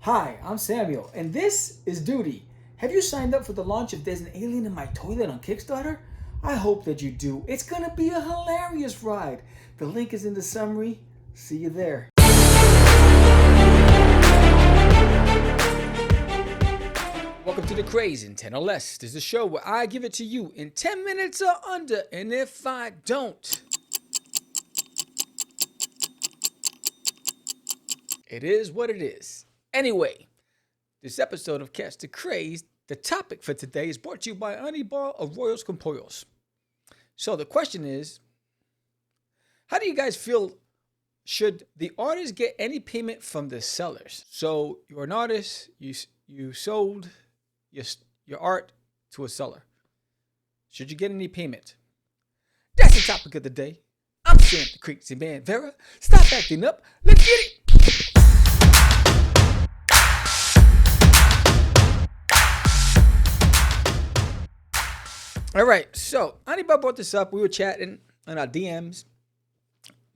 Hi, I'm Samuel, and this is Duty. Have you signed up for the launch of There's an Alien in My Toilet on Kickstarter? I hope that you do. It's gonna be a hilarious ride. The link is in the summary. See you there. Welcome to the Craze in 10 or less. This is a show where I give it to you in 10 minutes or under, and if I don't, it is what it is. Anyway, this episode of Catch the Craze, the topic for today is brought to you by You Anibal Arroyo con Pollos. So the question is, how do you guys feel? Should the artist get any payment from the sellers? So you're an artist, you sold your art to a seller. Should you get any payment? That's the topic of the day. I'm Sam the Crazy Man Vera. Stop acting up. Let's get it. All right, so Anibal brought this up. We were chatting on our DMs,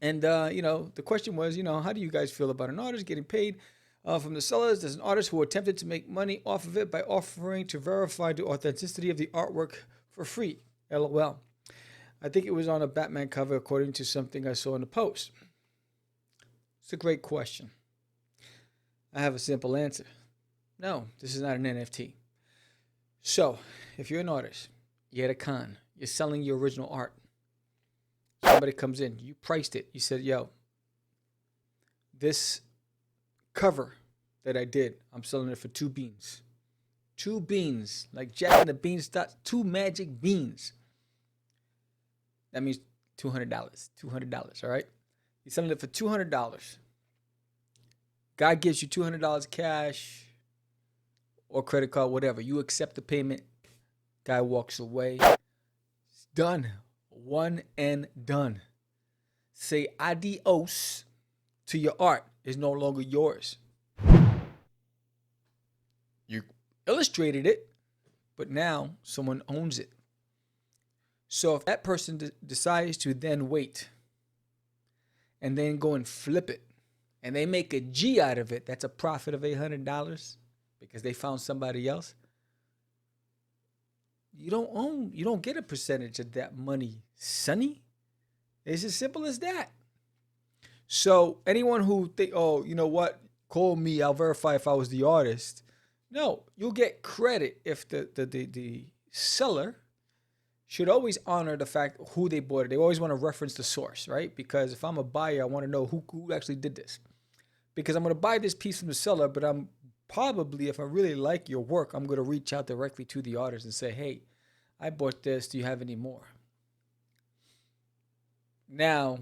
and the question was, how do you guys feel about an artist getting paid from the sellers? There's an artist who attempted to make money off of it by offering to verify the authenticity of the artwork for free. LOL. I think it was on a Batman cover, according to something I saw in the post. It's a great question. I have a simple answer. No, this is not an NFT. So, if you're an artist, you're at a con, you're selling your original art. Somebody comes in, you priced it. You said, yo, this cover that I did, I'm selling it for 2 beans. 2 beans, like Jack and the Beanstalk, 2 magic beans. That means $200. $200, all right? You're selling it for $200. Guy gives you $200 cash or credit card, whatever. You accept the payment. Guy walks away. It's done. One and done. Say adios to your art. It's no longer yours. You illustrated it, but now someone owns it. So if that person decides to then wait and then go and flip it, and they make a G out of it, that's a profit of $800 because they found somebody else. You don't get a percentage of that money, sonny. It's as simple as that. So anyone who think, oh, you know what, call me, I'll verify if I was the artist. No, you'll get credit if the seller should always honor the fact who they bought it. They always want to reference the source, right? Because if I'm a buyer, I want to know who actually did this. Because I'm going to buy this piece from the seller, but I'm probably, if I really like your work, I'm going to reach out directly to the artist and say, hey, I bought this. Do you have any more? Now,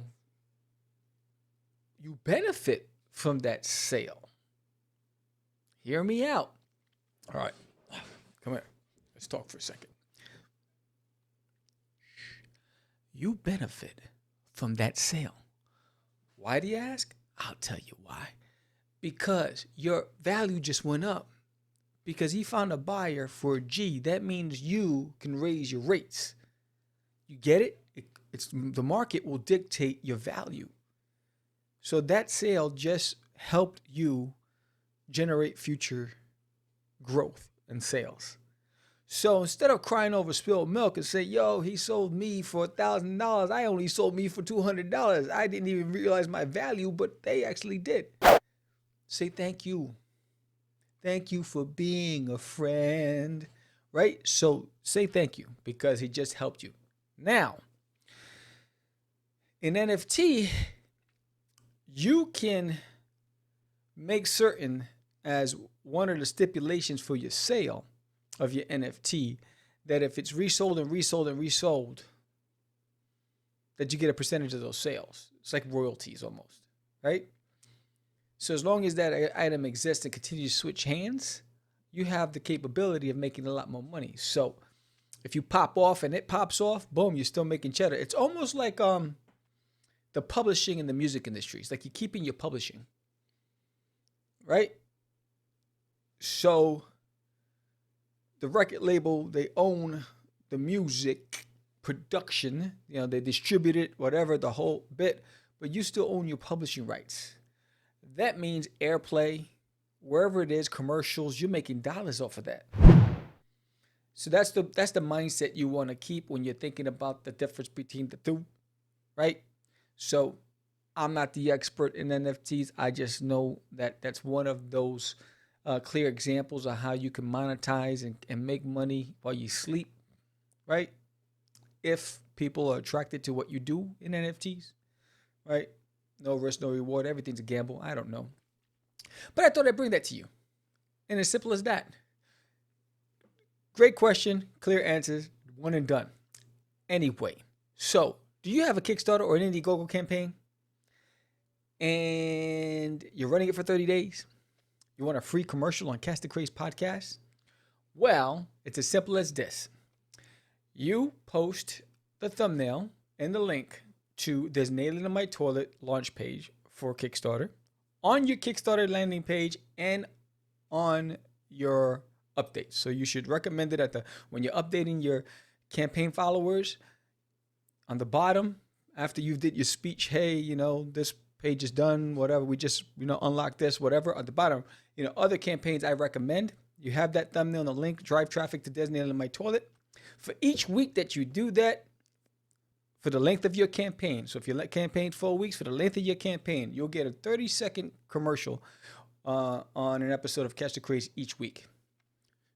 you benefit from that sale. Hear me out. All right. Come here. Let's talk for a second. You benefit from that sale. Why do you ask? I'll tell you why. Because your value just went up. Because he found a buyer for a G. That means you can raise your rates. You get it? It's the market will dictate your value. So that sale just helped you generate future growth and sales. So instead of crying over spilled milk and say, yo, he sold me for $1,000. I only sold me for $200. I didn't even realize my value, but they actually did. Say thank you. Thank you for being a friend, right? So say thank you because he just helped you. Now, in NFT, you can make certain as one of the stipulations for your sale of your NFT that if it's resold and resold and resold, that you get a percentage of those sales. It's like royalties almost, right? So as long as that item exists and continues to switch hands, you have the capability of making a lot more money. So if you pop off and it pops off, boom, you're still making cheddar. It's almost like the publishing in the music industry. It's like you're keeping your publishing, right? So the record label, they own the music production, they distribute it, whatever, the whole bit, but you still own your publishing rights. That means airplay, wherever it is, commercials, you're making dollars off of that. So that's the mindset you want to keep when you're thinking about the difference between the two, right? So I'm not the expert in NFTs. I just know that that's one of those clear examples of how you can monetize and make money while you sleep, right? If people are attracted to what you do in NFTs, right? No risk, no reward. Everything's a gamble. I don't know. But I thought I'd bring that to you. And as simple as that. Great question, clear answers, one and done. Anyway, so do you have a Kickstarter or an Indiegogo campaign? And you're running it for 30 days? You want a free commercial on Cast the Craze podcast? Well, it's as simple as this. You post the thumbnail and the link to There's an Alien in My Toilet launch page for Kickstarter on your Kickstarter landing page and on your updates. So you should recommend it when you're updating your campaign followers on the bottom after you did your speech. Hey, this page is done, whatever. We just, unlock this, whatever. At the bottom, other campaigns I recommend. You have that thumbnail and the link, drive traffic to There's an Alien in My Toilet. For each week that you do that, for the length of your campaign. So if your campaign 4 weeks, for the length of your campaign, you'll get a 30-second commercial on an episode of Catch the Craze each week.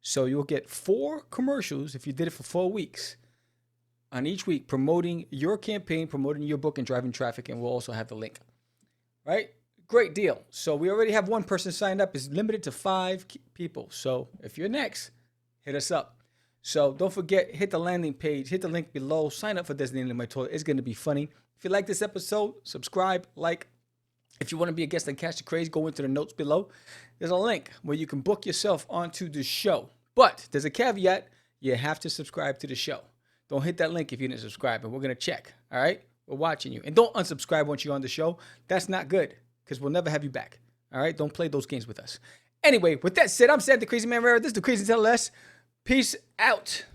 So you'll get 4 commercials if you did it for 4 weeks on each week, promoting your campaign, promoting your book, and driving traffic. And we'll also have the link. Right? Great deal. So we already have one person signed up. It's limited to 5 people. So if you're next, hit us up. So don't forget, hit the landing page, hit the link below, sign up for There's an Alien in My Toilet. It's going to be funny. If you like this episode, subscribe, like. If you want to be a guest on Catch the Craze, go into the notes below. There's a link where you can book yourself onto the show. But there's a caveat. You have to subscribe to the show. Don't hit that link if you didn't subscribe, and we're going to check. All right? We're watching you. And don't unsubscribe once you're on the show. That's not good because we'll never have you back. All right? Don't play those games with us. Anyway, with that said, I'm Sam the Crazy Man Rare. This is the Crazy Tell Less. Peace out.